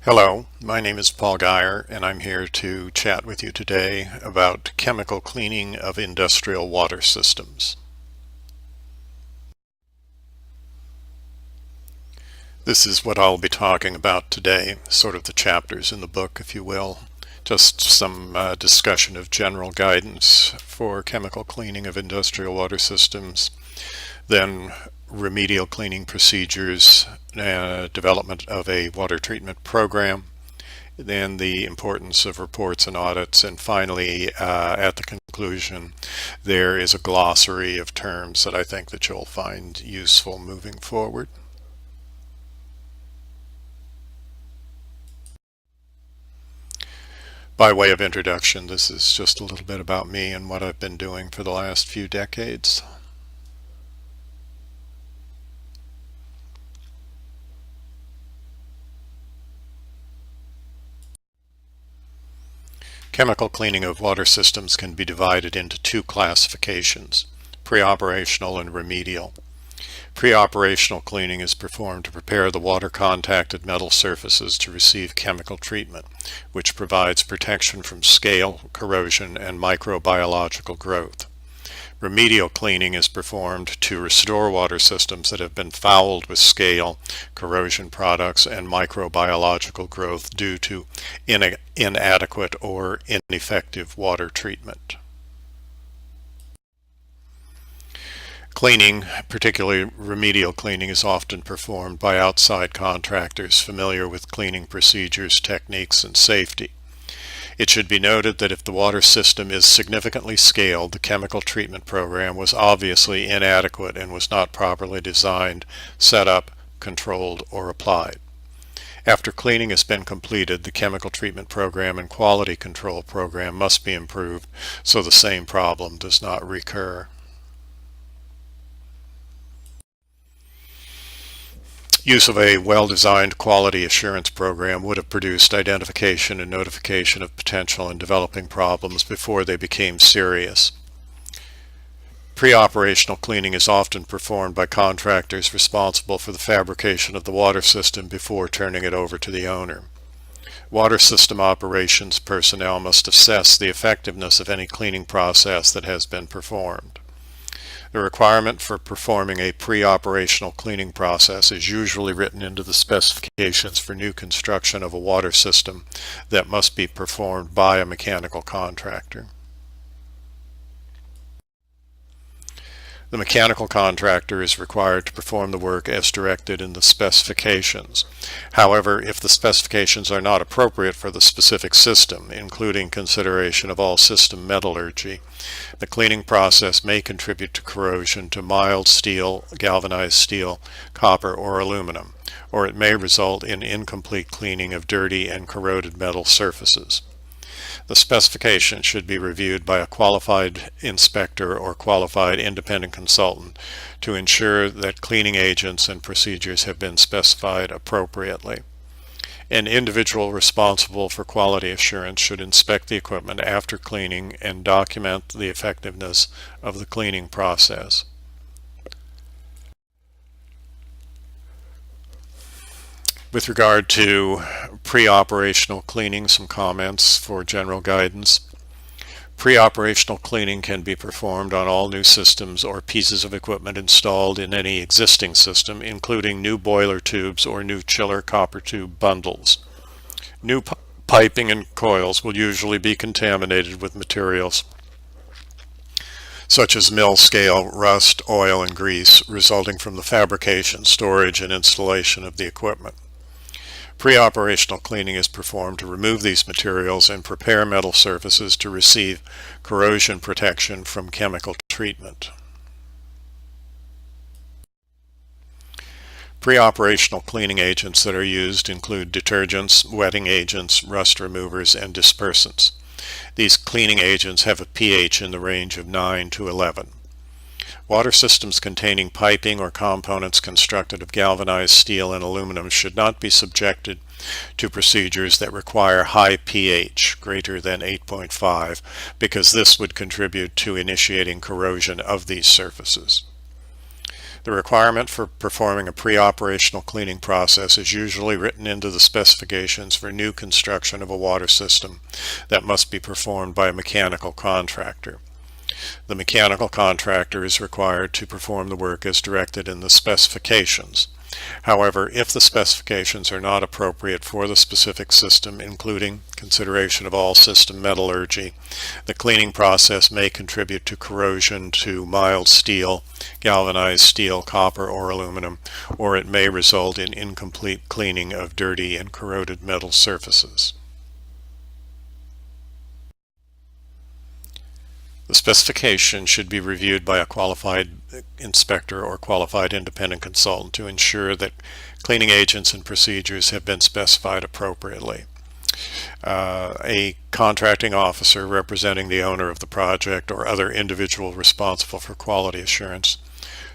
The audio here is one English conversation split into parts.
Hello, my name is Paul Geyer, and I'm here to chat with you today about chemical cleaning of industrial water systems. This is what I'll be talking about today, sort of the chapters in the book, if you will. Just some discussion of general guidance for chemical cleaning of industrial water systems, then remedial cleaning procedures, development of a water treatment program, then the importance of reports and audits, and finally, at the conclusion, there is a glossary of terms that I think that you'll find useful moving forward. By way of introduction, this is just a little bit about me and what I've been doing for the last few decades. Chemical cleaning of water systems can be divided into two classifications, pre-operational and remedial. Pre-operational cleaning is performed to prepare the water-contacted metal surfaces to receive chemical treatment, which provides protection from scale, corrosion, and microbiological growth. Remedial cleaning is performed to restore water systems that have been fouled with scale, corrosion products, and microbiological growth due to inadequate or ineffective water treatment. Cleaning, particularly remedial cleaning, is often performed by outside contractors familiar with cleaning procedures, techniques, and safety. It should be noted that if the water system is significantly scaled, the chemical treatment program was obviously inadequate and was not properly designed, set up, controlled, or applied. After cleaning has been completed, the chemical treatment program and quality control program must be improved so the same problem does not recur. Use of a well-designed quality assurance program would have produced identification and notification of potential and developing problems before they became serious. Pre-operational cleaning is often performed by contractors responsible for the fabrication of the water system before turning it over to the owner. Water system operations personnel must assess the effectiveness of any cleaning process that has been performed. The requirement for performing a pre-operational cleaning process is usually written into the specifications for new construction of a water system that must be performed by a mechanical contractor. The mechanical contractor is required to perform the work as directed in the specifications. However, if the specifications are not appropriate for the specific system, including consideration of all system metallurgy, the cleaning process may contribute to corrosion to mild steel, galvanized steel, copper, or aluminum, or it may result in incomplete cleaning of dirty and corroded metal surfaces. The specification should be reviewed by a qualified inspector or qualified independent consultant to ensure that cleaning agents and procedures have been specified appropriately. An individual responsible for quality assurance should inspect the equipment after cleaning and document the effectiveness of the cleaning process. With regard to pre-operational cleaning, some comments for general guidance. Pre-operational cleaning can be performed on all new systems or pieces of equipment installed in any existing system, including new boiler tubes or new chiller copper tube bundles. New piping and coils will usually be contaminated with materials such as mill scale, rust, oil, and grease resulting from the fabrication, storage, and installation of the equipment. Pre-operational cleaning is performed to remove these materials and prepare metal surfaces to receive corrosion protection from chemical treatment. Pre-operational cleaning agents that are used include detergents, wetting agents, rust removers, and dispersants. These cleaning agents have a pH in the range of 9 to 11. Water systems containing piping or components constructed of galvanized steel and aluminum should not be subjected to procedures that require high pH, greater than 8.5, because this would contribute to initiating corrosion of these surfaces. The requirement for performing a pre-operational cleaning process is usually written into the specifications for new construction of a water system that must be performed by a mechanical contractor. The mechanical contractor is required to perform the work as directed in the specifications. However, if the specifications are not appropriate for the specific system, including consideration of all system metallurgy, the cleaning process may contribute to corrosion to mild steel, galvanized steel, copper, or aluminum, or it may result in incomplete cleaning of dirty and corroded metal surfaces. The specification should be reviewed by a qualified inspector or qualified independent consultant to ensure that cleaning agents and procedures have been specified appropriately. A contracting officer representing the owner of the project or other individual responsible for quality assurance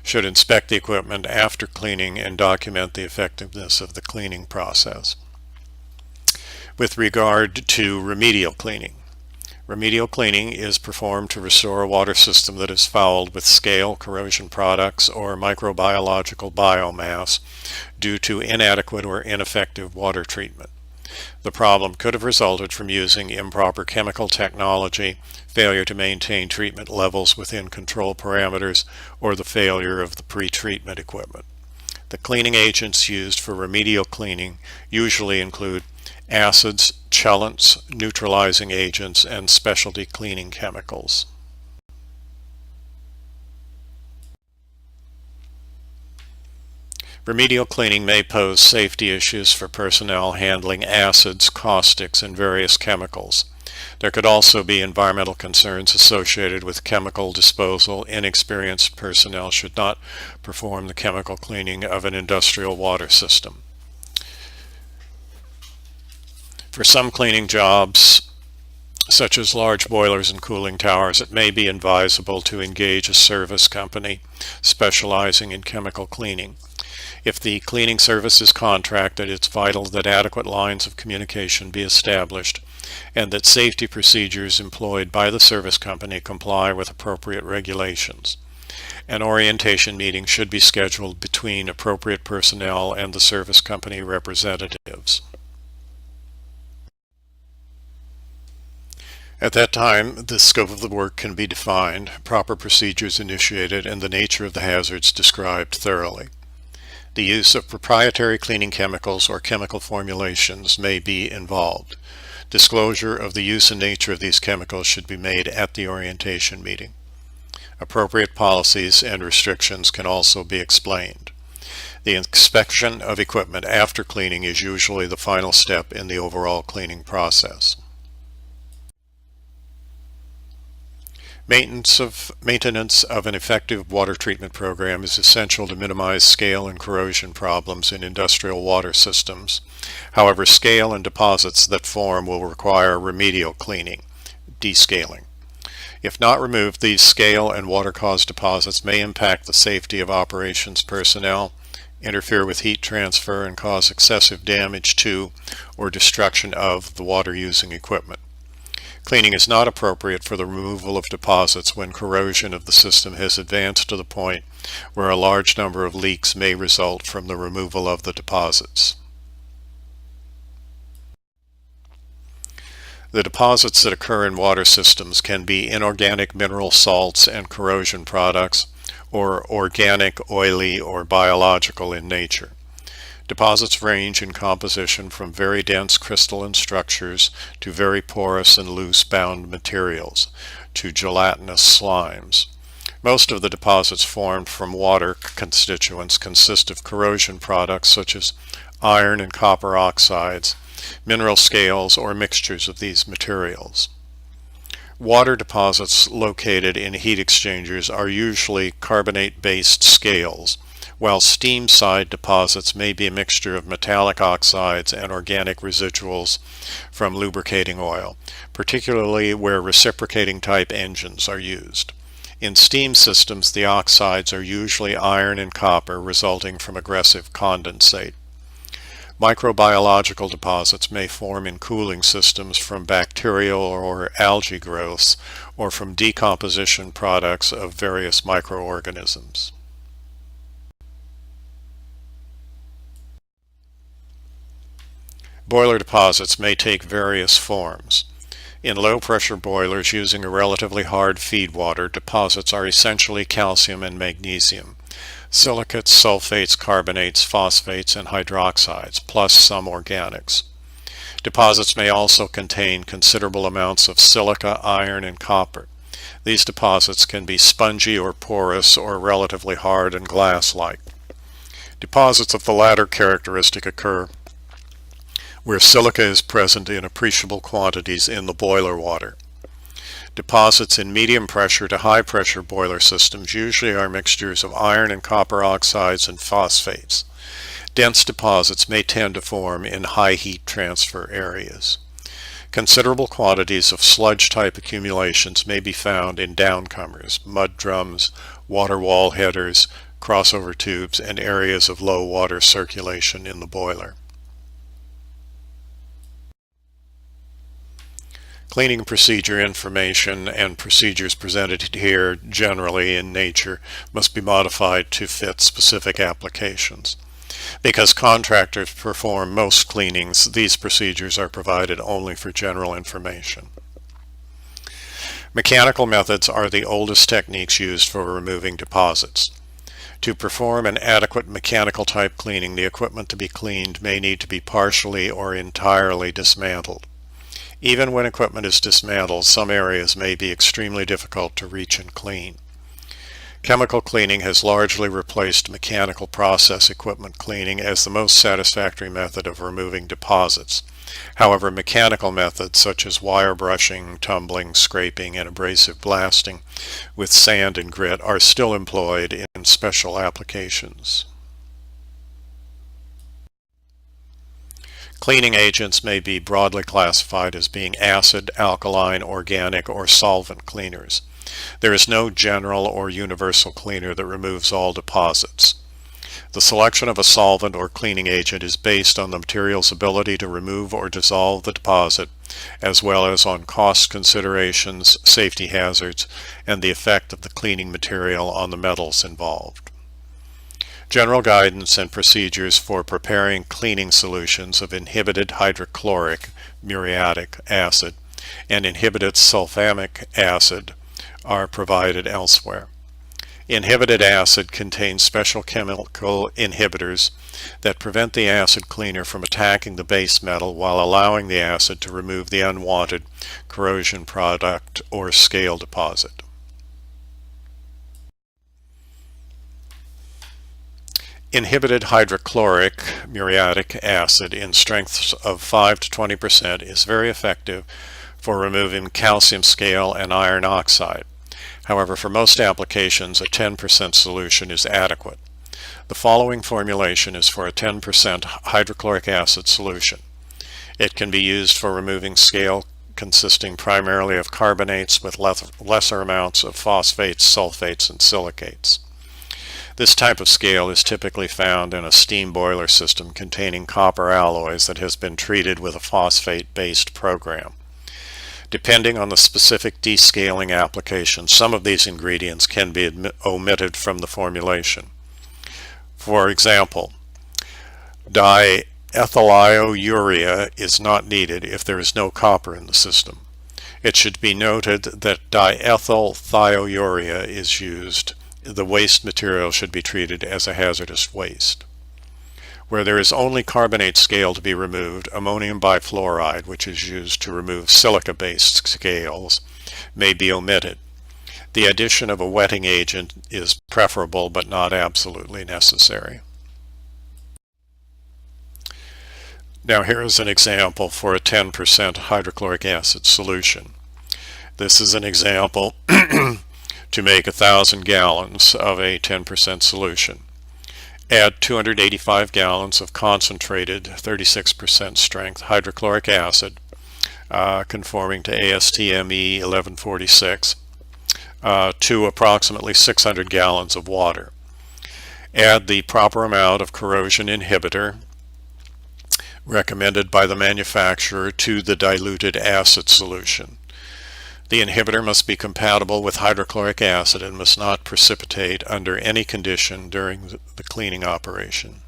should inspect the equipment after cleaning and document the effectiveness of the cleaning process. With regard to remedial cleaning, remedial cleaning is performed to restore a water system that is fouled with scale, corrosion products, or microbiological biomass due to inadequate or ineffective water treatment. The problem could have resulted from using improper chemical technology, failure to maintain treatment levels within control parameters, or the failure of the pre-treatment equipment. The cleaning agents used for remedial cleaning usually include acids, chellants, neutralizing agents, and specialty cleaning chemicals. Remedial cleaning may pose safety issues for personnel handling acids, caustics, and various chemicals. There could also be environmental concerns associated with chemical disposal. Inexperienced personnel should not perform the chemical cleaning of an industrial water system. For some cleaning jobs, such as large boilers and cooling towers, it may be advisable to engage a service company specializing in chemical cleaning. If the cleaning service is contracted, it's vital that adequate lines of communication be established and that safety procedures employed by the service company comply with appropriate regulations. An orientation meeting should be scheduled between appropriate personnel and the service company representatives. At that time, the scope of the work can be defined, proper procedures initiated, and the nature of the hazards described thoroughly. The use of proprietary cleaning chemicals or chemical formulations may be involved. Disclosure of the use and nature of these chemicals should be made at the orientation meeting. Appropriate policies and restrictions can also be explained. The inspection of equipment after cleaning is usually the final step in the overall cleaning process. Maintenance of an effective water treatment program is essential to minimize scale and corrosion problems in industrial water systems. However, scale and deposits that form will require remedial cleaning, descaling. If not removed, these scale and water-caused deposits may impact the safety of operations personnel, interfere with heat transfer, and cause excessive damage to or destruction of the water-using equipment. Cleaning is not appropriate for the removal of deposits when corrosion of the system has advanced to the point where a large number of leaks may result from the removal of the deposits. The deposits that occur in water systems can be inorganic mineral salts and corrosion products, or organic, oily, or biological in nature. Deposits range in composition from very dense crystalline structures to very porous and loose-bound materials to gelatinous slimes. Most of the deposits formed from water constituents consist of corrosion products such as iron and copper oxides, mineral scales, or mixtures of these materials. Water deposits located in heat exchangers are usually carbonate-based scales, while steam side deposits may be a mixture of metallic oxides and organic residuals from lubricating oil, particularly where reciprocating type engines are used. In steam systems, the oxides are usually iron and copper, resulting from aggressive condensate. Microbiological deposits may form in cooling systems from bacterial or algae growths or from decomposition products of various microorganisms. Boiler deposits may take various forms. In low-pressure boilers using a relatively hard feed water, deposits are essentially calcium and magnesium, silicates, sulfates, carbonates, phosphates, and hydroxides, plus some organics. Deposits may also contain considerable amounts of silica, iron, and copper. These deposits can be spongy or porous or relatively hard and glass-like. Deposits of the latter characteristic occur where silica is present in appreciable quantities in the boiler water. Deposits in medium pressure to high pressure boiler systems usually are mixtures of iron and copper oxides and phosphates. Dense deposits may tend to form in high heat transfer areas. Considerable quantities of sludge-type accumulations may be found in downcomers, mud drums, water wall headers, crossover tubes, and areas of low water circulation in the boiler. Cleaning procedure information and procedures presented here generally in nature must be modified to fit specific applications. Because contractors perform most cleanings, these procedures are provided only for general information. Mechanical methods are the oldest techniques used for removing deposits. To perform an adequate mechanical type cleaning, the equipment to be cleaned may need to be partially or entirely dismantled. Even when equipment is dismantled, some areas may be extremely difficult to reach and clean. Chemical cleaning has largely replaced mechanical process equipment cleaning as the most satisfactory method of removing deposits. However, mechanical methods such as wire brushing, tumbling, scraping, and abrasive blasting with sand and grit are still employed in special applications. Cleaning agents may be broadly classified as being acid, alkaline, organic, or solvent cleaners. There is no general or universal cleaner that removes all deposits. The selection of a solvent or cleaning agent is based on the material's ability to remove or dissolve the deposit, as well as on cost considerations, safety hazards, and the effect of the cleaning material on the metals involved. General guidance and procedures for preparing cleaning solutions of inhibited hydrochloric muriatic acid and inhibited sulfamic acid are provided elsewhere. Inhibited acid contains special chemical inhibitors that prevent the acid cleaner from attacking the base metal while allowing the acid to remove the unwanted corrosion product or scale deposit. Inhibited hydrochloric muriatic acid in strengths of 5 to 20% is very effective for removing calcium scale and iron oxide. However, for most applications, a 10% solution is adequate. The following formulation is for a 10% hydrochloric acid solution. It can be used for removing scale consisting primarily of carbonates with lesser amounts of phosphates, sulfates, and silicates. This type of scale is typically found in a steam boiler system containing copper alloys that has been treated with a phosphate-based program. Depending on the specific descaling application, some of these ingredients can be omitted from the formulation. For example, diethylurea is not needed if there is no copper in the system. It should be noted that diethylthiourea is used. The waste material should be treated as a hazardous waste. Where there is only carbonate scale to be removed, ammonium bifluoride, which is used to remove silica-based scales, may be omitted. The addition of a wetting agent is preferable but not absolutely necessary. Now here is an example for a 10% hydrochloric acid solution. This is an example to make 1,000 gallons of a 10% solution. Add 285 gallons of concentrated 36% strength hydrochloric acid, conforming to ASTME 1146, to approximately 600 gallons of water. Add the proper amount of corrosion inhibitor recommended by the manufacturer to the diluted acid solution. The inhibitor must be compatible with hydrochloric acid and must not precipitate under any condition during the cleaning operation.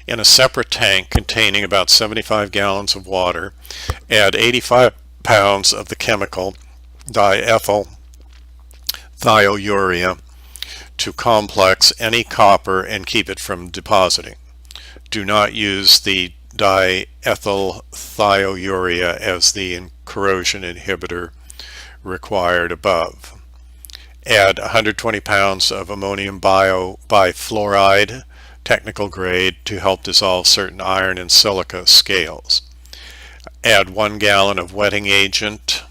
In a separate tank containing about 75 gallons of water, add 85 pounds of the chemical diethyl thiourea to complex any copper and keep it from depositing. Do not use the diethyl thiourea as the corrosion inhibitor required above. Add 120 pounds of ammonium bifluoride, technical grade, to help dissolve certain iron and silica scales. Add 1 gallon of wetting agent.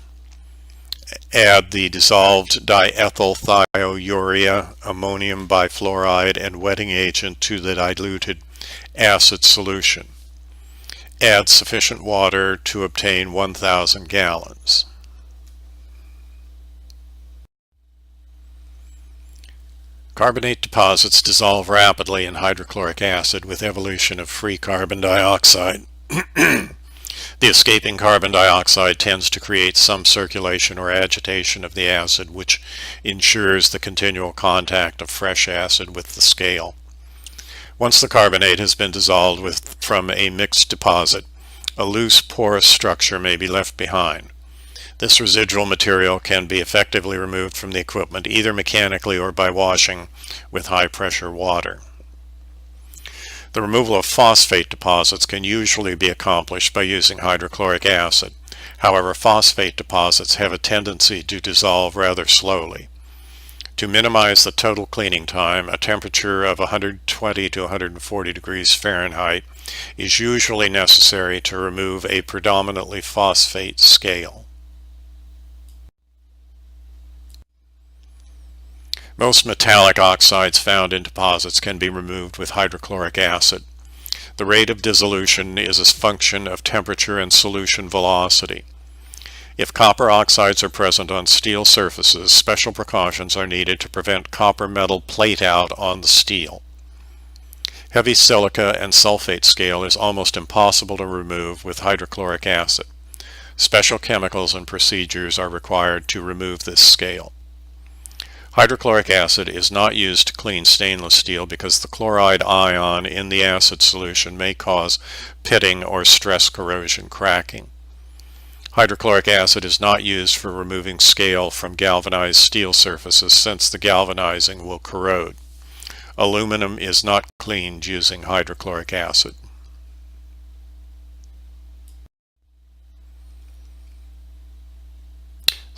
Add the dissolved diethyl thiourea, ammonium bifluoride, and wetting agent to the diluted acid solution. Add sufficient water to obtain 1,000 gallons. Carbonate deposits dissolve rapidly in hydrochloric acid with evolution of free carbon dioxide. The escaping carbon dioxide tends to create some circulation or agitation of the acid, which ensures the continual contact of fresh acid with the scale. Once the carbonate has been dissolved from a mixed deposit, a loose porous structure may be left behind. This residual material can be effectively removed from the equipment either mechanically or by washing with high pressure water. The removal of phosphate deposits can usually be accomplished by using hydrochloric acid. However, phosphate deposits have a tendency to dissolve rather slowly. To minimize the total cleaning time, a temperature of 120 to 140 degrees Fahrenheit is usually necessary to remove a predominantly phosphate scale. Most metallic oxides found in deposits can be removed with hydrochloric acid. The rate of dissolution is a function of temperature and solution velocity. If copper oxides are present on steel surfaces, special precautions are needed to prevent copper metal plate out on the steel. Heavy silica and sulfate scale is almost impossible to remove with hydrochloric acid. Special chemicals and procedures are required to remove this scale. Hydrochloric acid is not used to clean stainless steel because the chloride ion in the acid solution may cause pitting or stress corrosion cracking. Hydrochloric acid is not used for removing scale from galvanized steel surfaces since the galvanizing will corrode. Aluminum is not cleaned using hydrochloric acid.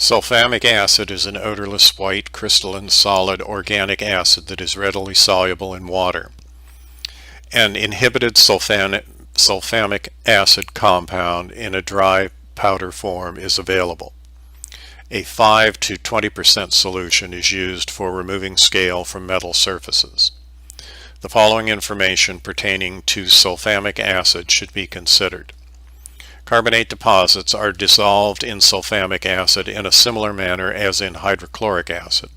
Sulfamic acid is an odorless white crystalline solid organic acid that is readily soluble in water. An inhibited sulfamic acid compound in a dry powder form is available. A 5 to 20% solution is used for removing scale from metal surfaces. The following information pertaining to sulfamic acid should be considered. Carbonate deposits are dissolved in sulfamic acid in a similar manner as in hydrochloric acid.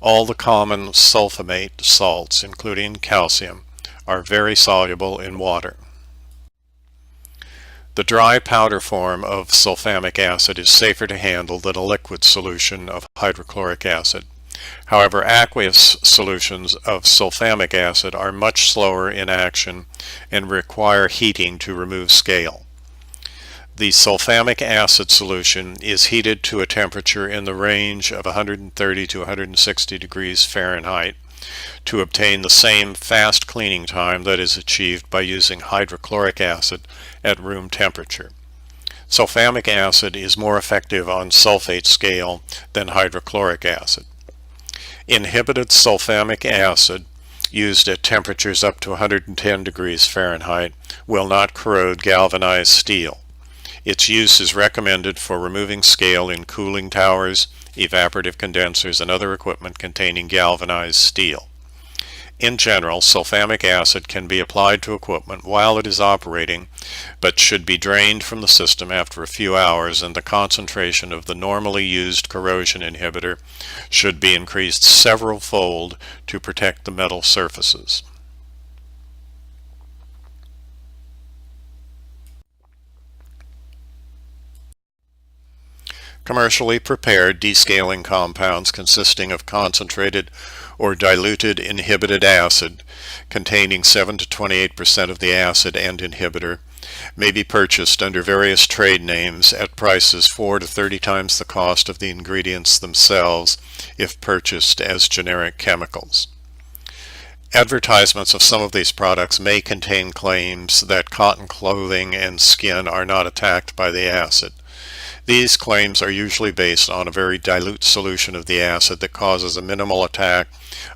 All the common sulfamate salts, including calcium, are very soluble in water. The dry powder form of sulfamic acid is safer to handle than a liquid solution of hydrochloric acid. However, aqueous solutions of sulfamic acid are much slower in action and require heating to remove scale. The sulfamic acid solution is heated to a temperature in the range of 130 to 160 degrees Fahrenheit to obtain the same fast cleaning time that is achieved by using hydrochloric acid at room temperature. Sulfamic acid is more effective on sulfate scale than hydrochloric acid. Inhibited sulfamic acid used at temperatures up to 110 degrees Fahrenheit will not corrode galvanized steel. Its use is recommended for removing scale in cooling towers, evaporative condensers, and other equipment containing galvanized steel. In general, sulfamic acid can be applied to equipment while it is operating, but should be drained from the system after a few hours, and the concentration of the normally used corrosion inhibitor should be increased several fold to protect the metal surfaces. Commercially prepared descaling compounds consisting of concentrated or diluted inhibited acid containing 7 to 28% of the acid and inhibitor may be purchased under various trade names at prices 4 to 30 times the cost of the ingredients themselves if purchased as generic chemicals. Advertisements of some of these products may contain claims that cotton clothing and skin are not attacked by the acid. These claims are usually based on a very dilute solution of the acid that causes a minimal attack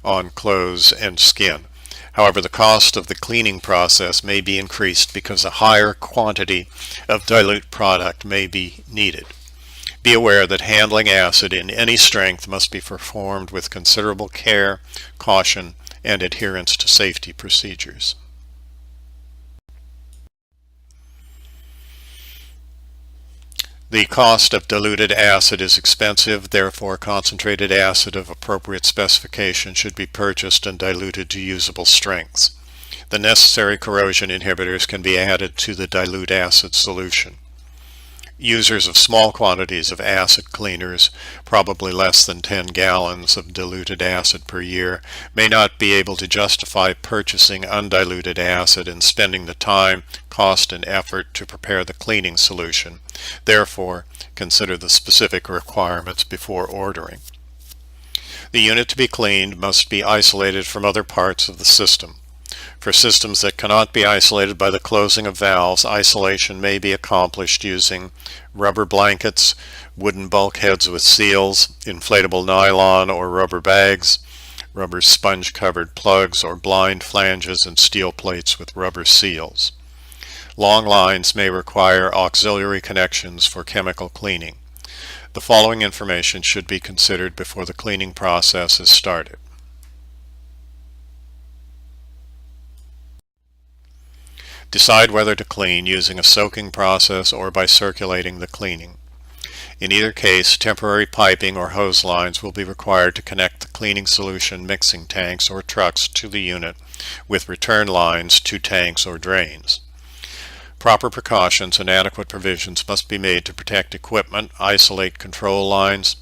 on clothes and skin. However, the cost of the cleaning process may be increased because a higher quantity of dilute product may be needed. Be aware that handling acid in any strength must be performed with considerable care, caution, and adherence to safety procedures. The cost of diluted acid is expensive, therefore concentrated acid of appropriate specification should be purchased and diluted to usable strengths. The necessary corrosion inhibitors can be added to the dilute acid solution. Users of small quantities of acid cleaners, probably less than 10 gallons of diluted acid per year, may not be able to justify purchasing undiluted acid and spending the time, cost, and effort to prepare the cleaning solution. Therefore, consider the specific requirements before ordering. The unit to be cleaned must be isolated from other parts of the system. For systems that cannot be isolated by the closing of valves, isolation may be accomplished using rubber blankets, wooden bulkheads with seals, inflatable nylon or rubber bags, rubber sponge-covered plugs, or blind flanges and steel plates with rubber seals. Long lines may require auxiliary connections for chemical cleaning. The following information should be considered before the cleaning process is started. Decide whether to clean using a soaking process or by circulating the cleaning. In either case, temporary piping or hose lines will be required to connect the cleaning solution mixing tanks or trucks to the unit, with return lines to tanks or drains. Proper precautions and adequate provisions must be made to protect equipment, isolate control lines,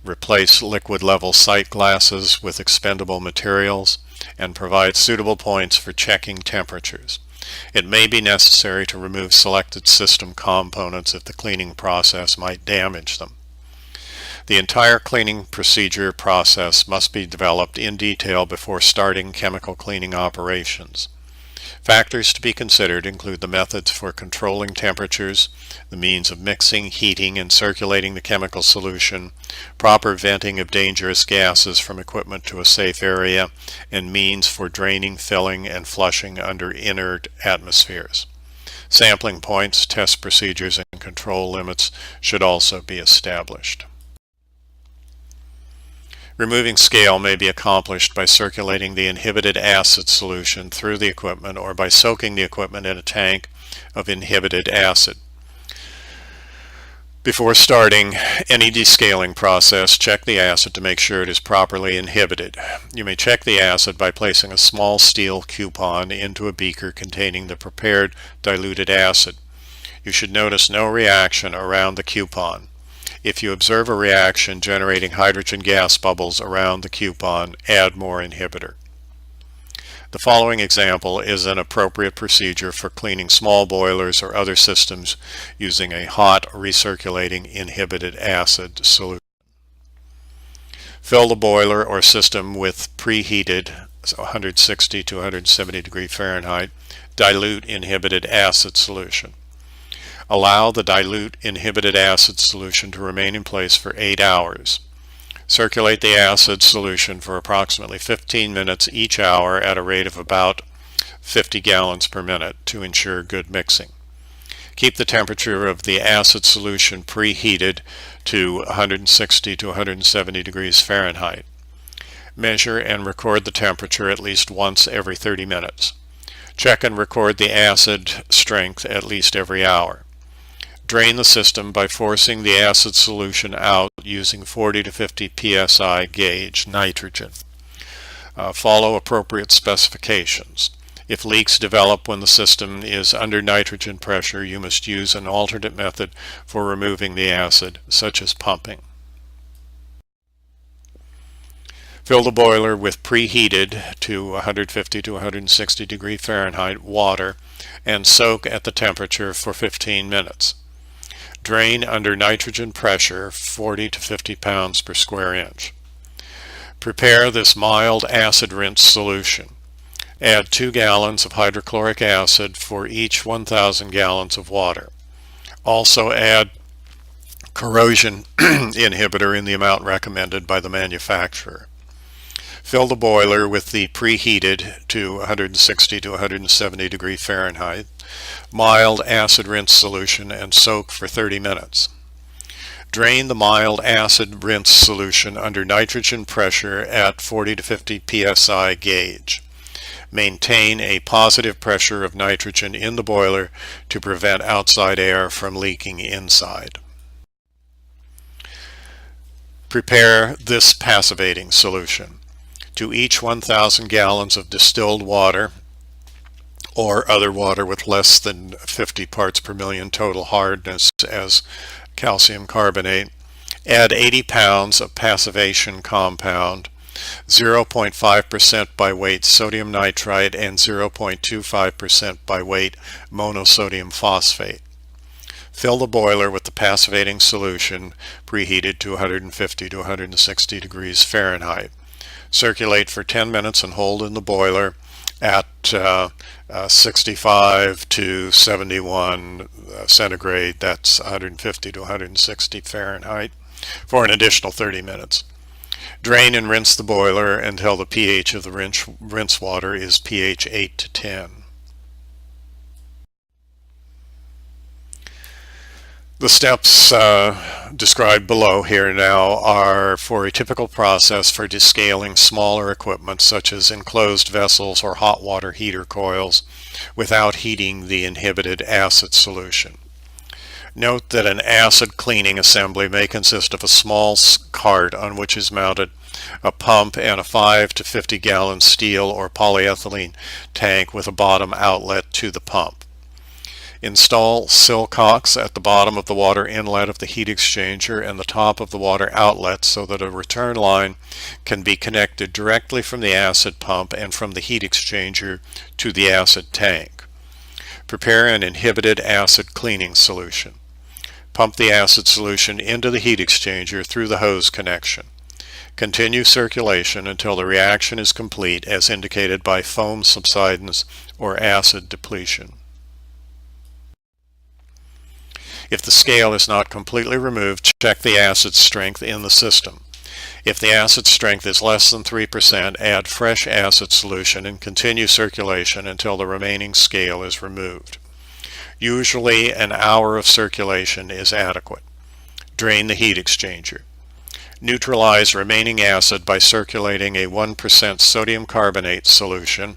replace liquid-level sight glasses with expendable materials, and provide suitable points for checking temperatures. It may be necessary to remove selected system components if the cleaning process might damage them. The entire cleaning procedure process must be developed in detail before starting chemical cleaning operations. Factors to be considered include the methods for controlling temperatures, the means of mixing, heating, and circulating the chemical solution, proper venting of dangerous gases from equipment to a safe area, and means for draining, filling, and flushing under inert atmospheres. Sampling points, test procedures, and control limits should also be established. Removing scale may be accomplished by circulating the inhibited acid solution through the equipment or by soaking the equipment in a tank of inhibited acid. Before starting any descaling process, check the acid to make sure it is properly inhibited. You may check the acid by placing a small steel coupon into a beaker containing the prepared diluted acid. You should notice no reaction around the coupon. If you observe a reaction generating hydrogen gas bubbles around the coupon, add more inhibitor. The following example is an appropriate procedure for cleaning small boilers or other systems using a hot recirculating inhibited acid solution. Fill the boiler or system with preheated 160 to 170 degree Fahrenheit dilute inhibited acid solution. Allow the dilute inhibited acid solution to remain in place for 8 hours. Circulate the acid solution for approximately 15 minutes each hour at a rate of about 50 gallons per minute to ensure good mixing. Keep the temperature of the acid solution preheated to 160 to 170 degrees Fahrenheit. Measure and record the temperature at least once every 30 minutes. Check and record the acid strength at least every hour. Drain the system by forcing the acid solution out using 40 to 50 psi gauge nitrogen. Follow appropriate specifications. If leaks develop when the system is under nitrogen pressure, you must use an alternate method for removing the acid, such as pumping. Fill the boiler with preheated to 150 to 160 degree Fahrenheit water and soak at the temperature for 15 minutes. Drain under nitrogen pressure, 40 to 50 pounds per square inch. Prepare this mild acid rinse solution. Add 2 gallons of hydrochloric acid for each 1,000 gallons of water. Also add corrosion inhibitor in the amount recommended by the manufacturer. Fill the boiler with the preheated to 160 to 170 degree Fahrenheit mild acid rinse solution and soak for 30 minutes. Drain the mild acid rinse solution under nitrogen pressure at 40 to 50 psi gauge. Maintain a positive pressure of nitrogen in the boiler to prevent outside air from leaking inside. Prepare this passivating solution. To each 1,000 gallons of distilled water or other water with less than 50 parts per million total hardness as calcium carbonate, add 80 pounds of passivation compound, 0.5% by weight sodium nitrite and 0.25% by weight monosodium phosphate. Fill the boiler with the passivating solution preheated to 150 to 160 degrees Fahrenheit. Circulate for 10 minutes and hold in the boiler at 65 to 71 centigrade, that's 150 to 160 Fahrenheit, for an additional 30 minutes. Drain and rinse the boiler until the pH of the rinse water is pH 8 to 10. The steps described below here now are for a typical process for descaling smaller equipment such as enclosed vessels or hot water heater coils without heating the inhibited acid solution. Note that an acid cleaning assembly may consist of a small cart on which is mounted a pump and a 5 to 50 gallon steel or polyethylene tank with a bottom outlet to the pump. Install sillcocks at the bottom of the water inlet of the heat exchanger and the top of the water outlet so that a return line can be connected directly from the acid pump and from the heat exchanger to the acid tank. Prepare an inhibited acid cleaning solution. Pump the acid solution into the heat exchanger through the hose connection. Continue circulation until the reaction is complete as indicated by foam subsidence or acid depletion. If the scale is not completely removed, check the acid strength in the system. If the acid strength is less than 3%, add fresh acid solution and continue circulation until the remaining scale is removed. Usually an hour of circulation is adequate. Drain the heat exchanger. Neutralize remaining acid by circulating a 1% sodium carbonate solution,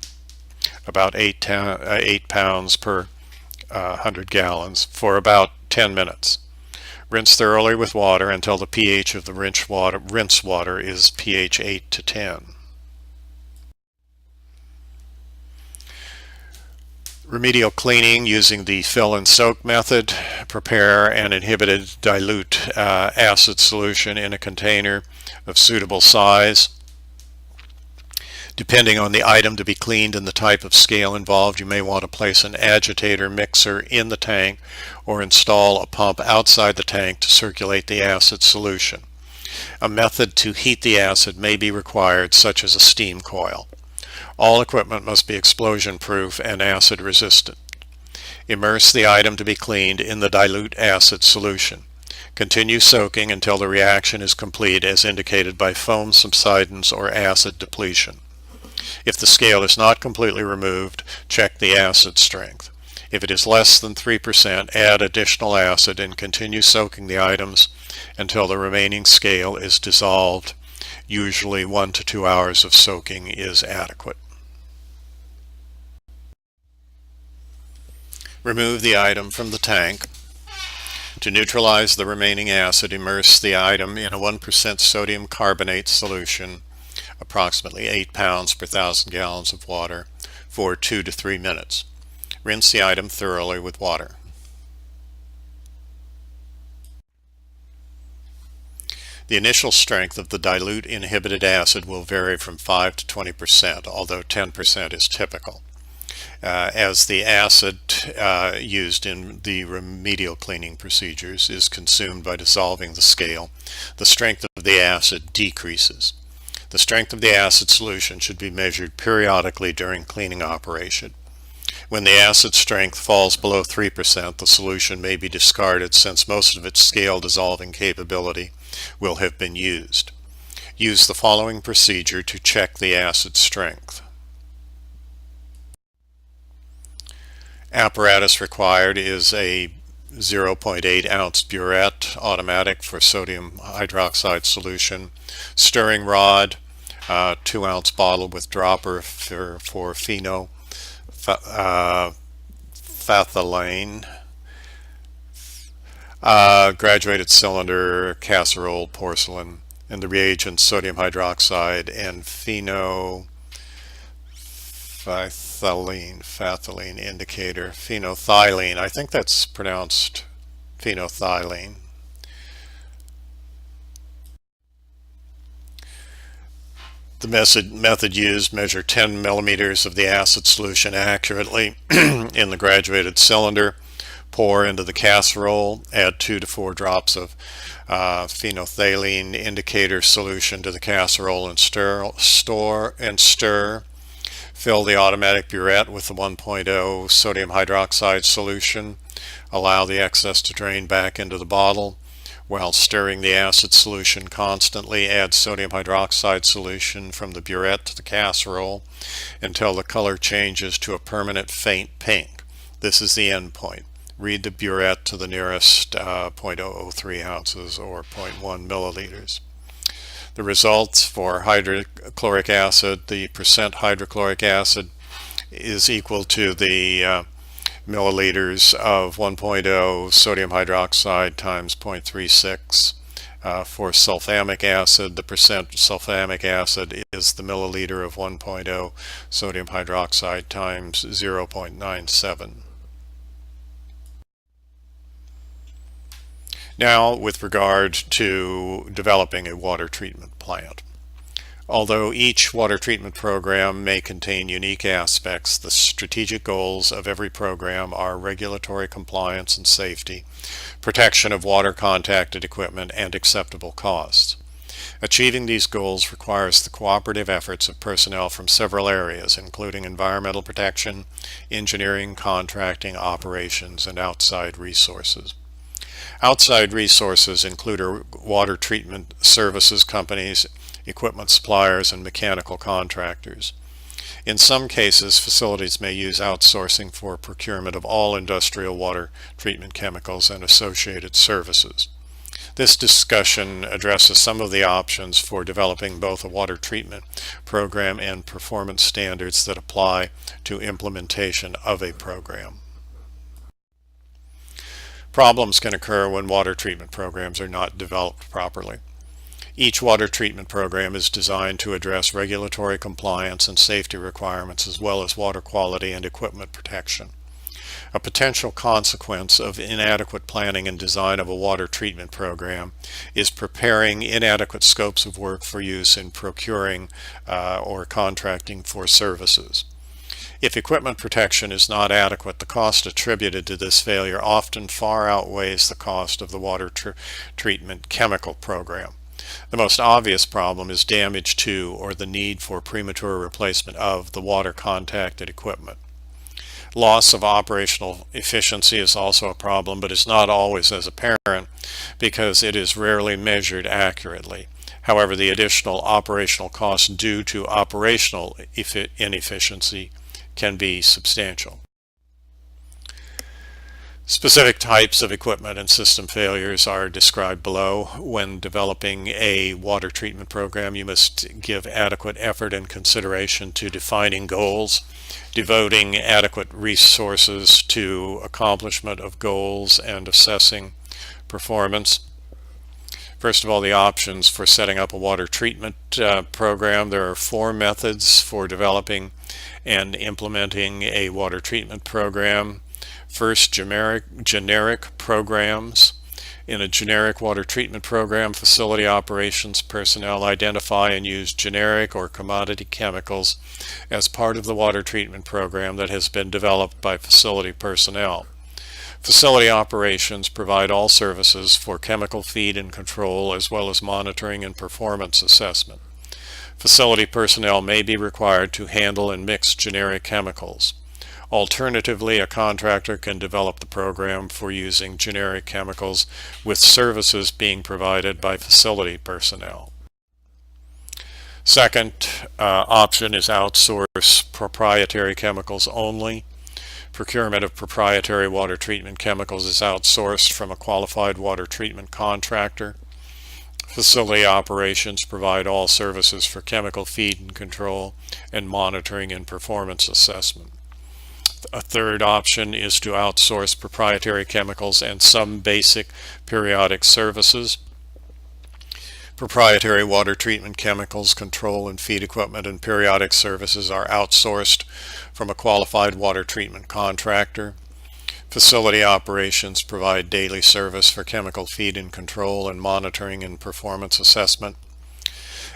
about 8 pounds per 100 gallons, for about 10 minutes. Rinse thoroughly with water until the pH of the rinse water is pH 8 to 10. Remedial cleaning using the fill and soak method. Prepare an inhibited dilute acid solution in a container of suitable size. Depending on the item to be cleaned and the type of scale involved, you may want to place an agitator mixer in the tank or install a pump outside the tank to circulate the acid solution. A method to heat the acid may be required, such as a steam coil. All equipment must be explosion proof and acid resistant. Immerse the item to be cleaned in the dilute acid solution. Continue soaking until the reaction is complete as indicated by foam subsidence or acid depletion. If the scale is not completely removed, check the acid strength. If it is less than 3%, add additional acid and continue soaking the items until the remaining scale is dissolved. Usually 1 to 2 hours of soaking is adequate. Remove the item from the tank. To neutralize the remaining acid, immerse the item in a 1% sodium carbonate solution, approximately 8 pounds per 1,000 gallons of water, for 2 to 3 minutes. Rinse the item thoroughly with water. The initial strength of the dilute inhibited acid will vary from 5 to 20%, although 10% is typical. As the acid used in the remedial cleaning procedures is consumed by dissolving the scale, the strength of the acid decreases. The strength of the acid solution should be measured periodically during cleaning operation. When the acid strength falls below 3%, the solution may be discarded since most of its scale dissolving capability will have been used. Use the following procedure to check the acid strength. Apparatus required is a 0.8 ounce burette automatic for sodium hydroxide solution, stirring rod, 2 ounce bottle with dropper for phthalate, graduated cylinder, casserole, porcelain, and the reagents sodium hydroxide and phthalate indicator, phenolphthalein. I think that's pronounced phenolphthalein. The method used: measure 10 millimeters of the acid solution accurately in the graduated cylinder, pour into the casserole, add 2 to 4 drops of phenolphthalein indicator solution to the casserole and stir. Fill the automatic burette with the 1.0 sodium hydroxide solution. Allow the excess to drain back into the bottle. While stirring the acid solution constantly, add sodium hydroxide solution from the burette to the casserole until the color changes to a permanent faint pink. This is the end point. Read the burette to the nearest 0.003 ounces or 0.1 milliliters. The results for hydrochloric acid: the percent hydrochloric acid is equal to the milliliters of 1.0 sodium hydroxide times 0.36. For sulfamic acid, the percent sulfamic acid is the milliliter of 1.0 sodium hydroxide times 0.97. Now, with regard to developing a water treatment plant. Although each water treatment program may contain unique aspects, the strategic goals of every program are regulatory compliance and safety, protection of water contacted equipment, and acceptable costs. Achieving these goals requires the cooperative efforts of personnel from several areas, including environmental protection, engineering, contracting, operations, and outside resources. Outside resources include water treatment services companies, equipment suppliers, and mechanical contractors. In some cases, facilities may use outsourcing for procurement of all industrial water treatment chemicals and associated services. This discussion addresses some of the options for developing both a water treatment program and performance standards that apply to implementation of a program. Problems can occur when water treatment programs are not developed properly. Each water treatment program is designed to address regulatory compliance and safety requirements as well as water quality and equipment protection. A potential consequence of inadequate planning and design of a water treatment program is preparing inadequate scopes of work for use in procuring or contracting for services. If equipment protection is not adequate, the cost attributed to this failure often far outweighs the cost of the water treatment chemical program. The most obvious problem is damage to or the need for premature replacement of the water contacted equipment. Loss of operational efficiency is also a problem, but is not always as apparent because it is rarely measured accurately. However, the additional operational costs due to operational inefficiency can be substantial. Specific types of equipment and system failures are described below. When developing a water treatment program, you must give adequate effort and consideration to defining goals, devoting adequate resources to accomplishment of goals, and assessing performance. First of all, the options for setting up a water treatment program. There are 4 methods for developing and implementing a water treatment program. First, generic programs. In a generic water treatment program, facility operations personnel identify and use generic or commodity chemicals as part of the water treatment program that has been developed by facility personnel. Facility operations provide all services for chemical feed and control, as well as monitoring and performance assessment. Facility personnel may be required to handle and mix generic chemicals. Alternatively, a contractor can develop the program for using generic chemicals, with services being provided by facility personnel. Second option is outsource proprietary chemicals only. Procurement of proprietary water treatment chemicals is outsourced from a qualified water treatment contractor. Facility operations provide all services for chemical feed and control and monitoring and performance assessment. A third option is to outsource proprietary chemicals and some basic periodic services. Proprietary water treatment chemicals, control and feed equipment, and periodic services are outsourced from a qualified water treatment contractor. Facility operations provide daily service for chemical feed and control and monitoring and performance assessment.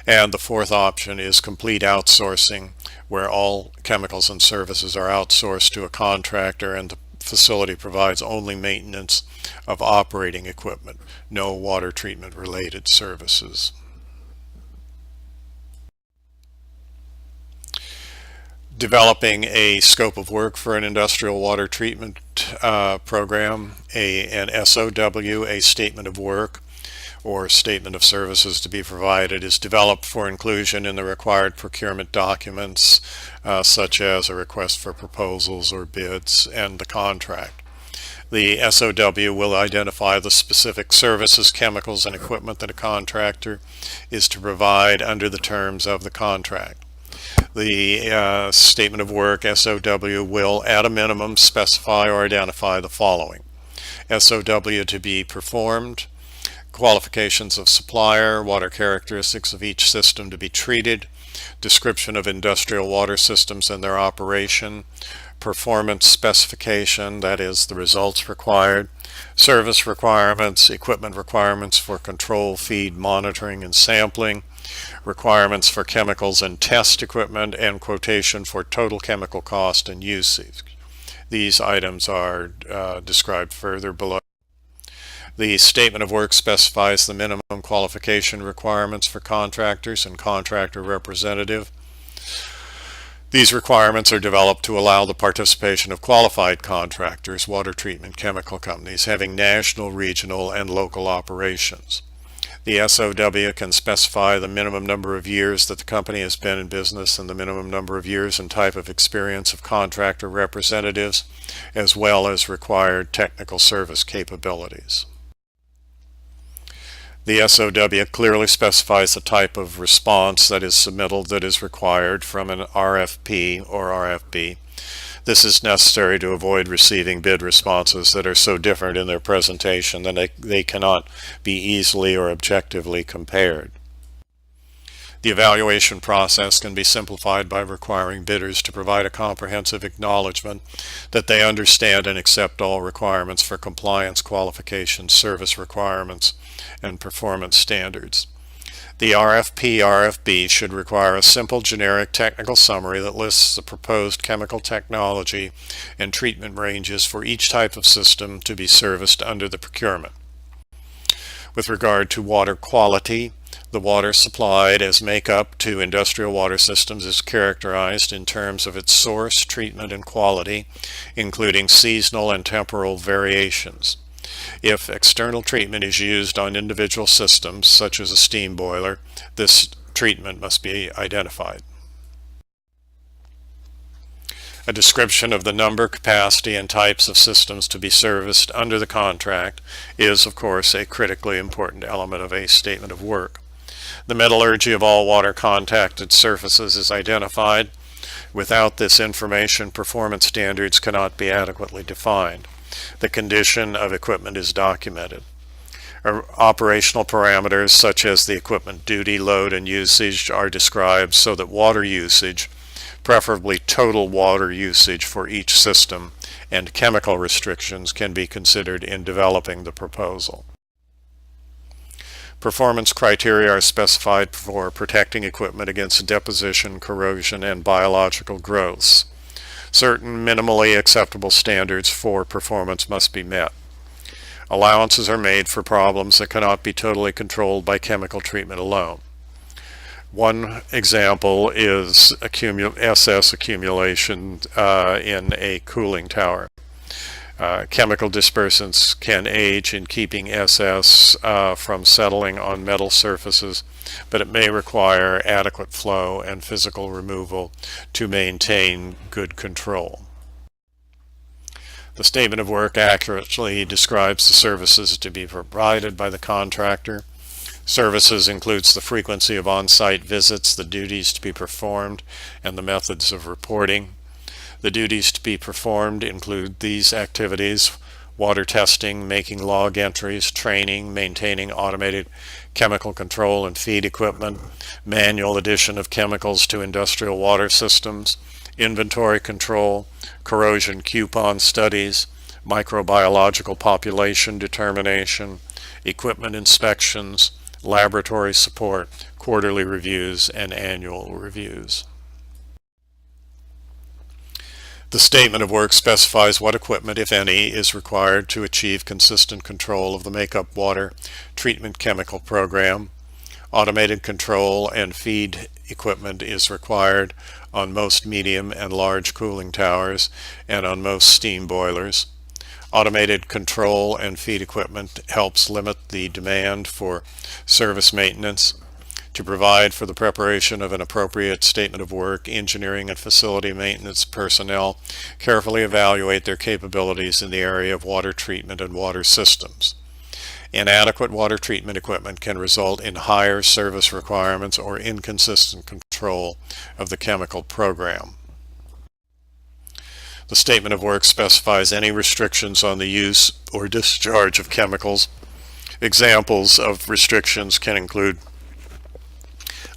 And the fourth option is complete outsourcing, where all chemicals and services are outsourced to a contractor and the facility provides only maintenance of operating equipment, no water treatment related services. Developing a scope of work for an industrial water treatment program, an SOW, a statement of work, or statement of services to be provided, is developed for inclusion in the required procurement documents, such as a request for proposals or bids and the contract. The SOW will identify the specific services, chemicals, and equipment that a contractor is to provide under the terms of the contract. The statement of work, SOW, will at a minimum specify or identify the following: SOW to be performed, qualifications of supplier, water characteristics of each system to be treated, description of industrial water systems and their operation, performance specification, that is the results required, service requirements, equipment requirements for control, feed, monitoring, and sampling, requirements for chemicals and test equipment, and quotation for total chemical cost and usage. These items are described further below. The statement of work specifies the minimum qualification requirements for contractors and contractor representative. These requirements are developed to allow the participation of qualified contractors, water treatment chemical companies having national, regional, and local operations. The SOW can specify the minimum number of years that the company has been in business and the minimum number of years and type of experience of contractor representatives, as well as required technical service capabilities. The SOW clearly specifies the type of response that is submittal that is required from an RFP or RFB. This is necessary to avoid receiving bid responses that are so different in their presentation that they cannot be easily or objectively compared. The evaluation process can be simplified by requiring bidders to provide a comprehensive acknowledgement that they understand and accept all requirements for compliance, qualifications, service requirements, and performance standards. The RFP/RFB should require a simple generic technical summary that lists the proposed chemical technology and treatment ranges for each type of system to be serviced under the procurement. With regard to water quality, the water supplied as makeup to industrial water systems is characterized in terms of its source, treatment, and quality, including seasonal and temporal variations. If external treatment is used on individual systems, such as a steam boiler, this treatment must be identified. A description of the number, capacity, and types of systems to be serviced under the contract is, of course, a critically important element of a statement of work. The metallurgy of all water contacted surfaces is identified. Without this information, performance standards cannot be adequately defined. The condition of equipment is documented. Operational parameters such as the equipment duty, load, and usage are described so that water usage, preferably total water usage for each system, and chemical restrictions can be considered in developing the proposal. Performance criteria are specified for protecting equipment against deposition, corrosion, and biological growths. Certain minimally acceptable standards for performance must be met. Allowances are made for problems that cannot be totally controlled by chemical treatment alone. One example is SS accumulation in a cooling tower. Chemical dispersants can aid in keeping SS from settling on metal surfaces, but it may require adequate flow and physical removal to maintain good control. The statement of work accurately describes the services to be provided by the contractor. Services includes the frequency of on-site visits, the duties to be performed, and the methods of reporting. The duties to be performed include these activities: water testing, making log entries, training, maintaining automated chemical control and feed equipment, manual addition of chemicals to industrial water systems, inventory control, corrosion coupon studies, microbiological population determination, equipment inspections, laboratory support, quarterly reviews, and annual reviews. The statement of work specifies what equipment, if any, is required to achieve consistent control of the makeup water treatment chemical program. Automated control and feed equipment is required on most medium and large cooling towers and on most steam boilers. Automated control and feed equipment helps limit the demand for service maintenance. To provide for the preparation of an appropriate statement of work, engineering and facility maintenance personnel carefully evaluate their capabilities in the area of water treatment and water systems. Inadequate water treatment equipment can result in higher service requirements or inconsistent control of the chemical program. The statement of work specifies any restrictions on the use or discharge of chemicals. Examples of restrictions can include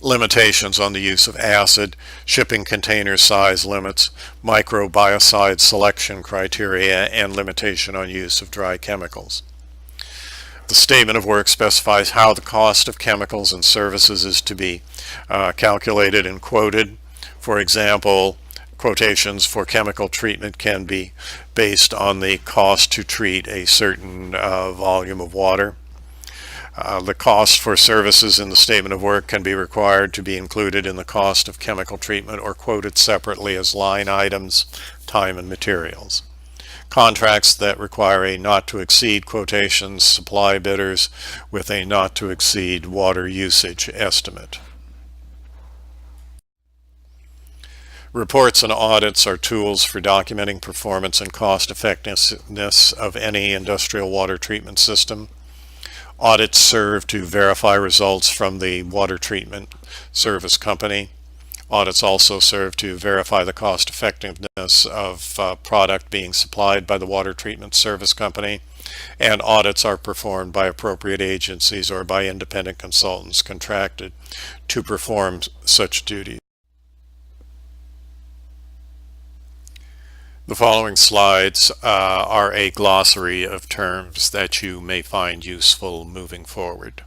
limitations on the use of acid, shipping container size limits, microbiocide selection criteria, and limitation on use of dry chemicals. The statement of work specifies how the cost of chemicals and services is to be calculated and quoted. For example, quotations for chemical treatment can be based on the cost to treat a certain volume of water. The cost for services in the statement of work can be required to be included in the cost of chemical treatment or quoted separately as line items, time and materials. Contracts that require a not to exceed quotations supply bidders with a not to exceed water usage estimate. Reports and audits are tools for documenting performance and cost effectiveness of any industrial water treatment system. Audits serve to verify results from the water treatment service company. Audits also serve to verify the cost effectiveness of product being supplied by the water treatment service company, and audits are performed by appropriate agencies or by independent consultants contracted to perform such duties. The following slides are a glossary of terms that you may find useful moving forward.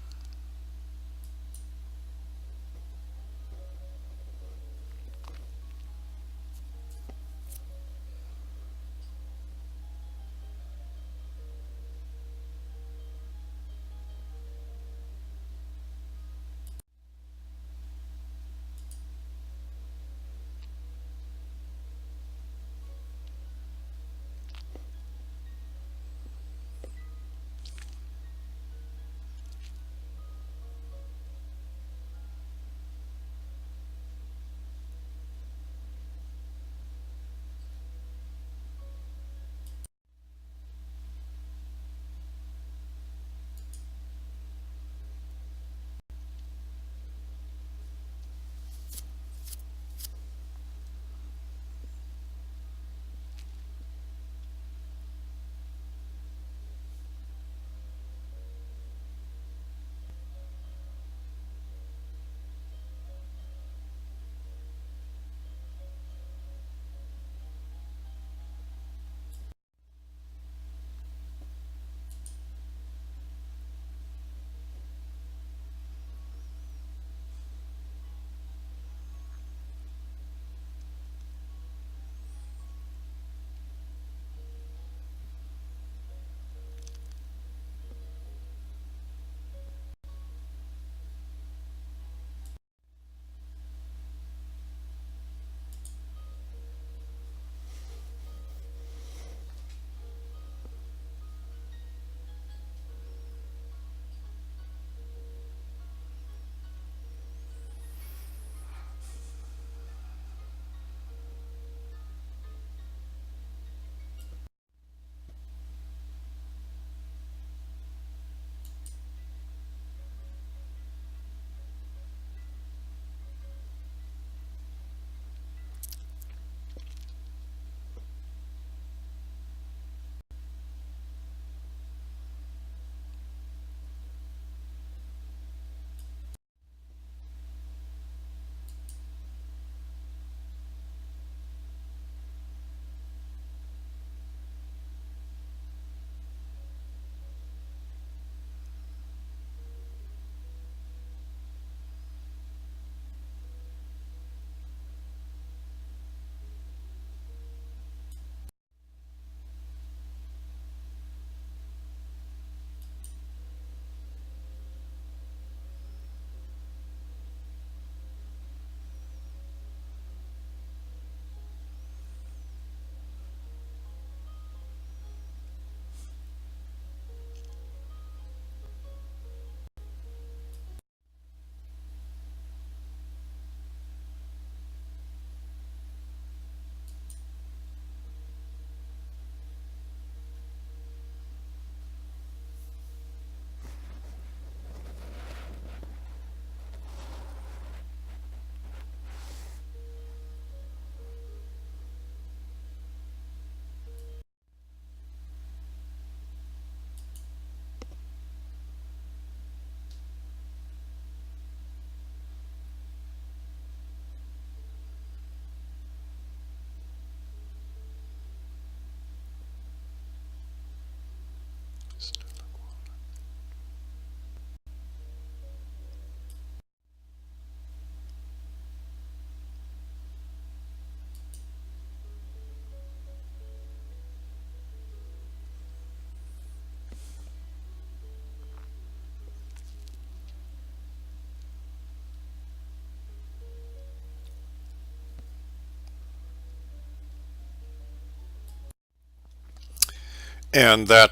And that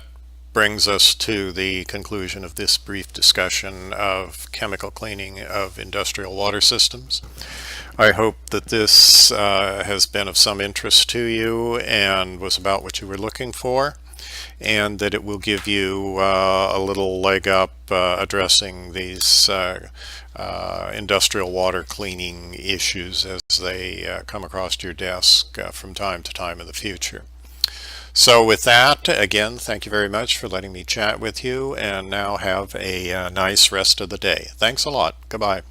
brings us to the conclusion of this brief discussion of chemical cleaning of industrial water systems. I hope that this has been of some interest to you and was about what you were looking for, and that it will give you a little leg up addressing these industrial water cleaning issues as they come across your desk from time to time in the future. So with that, again, thank you very much for letting me chat with you, and now have a nice rest of the day. Thanks a lot. Goodbye.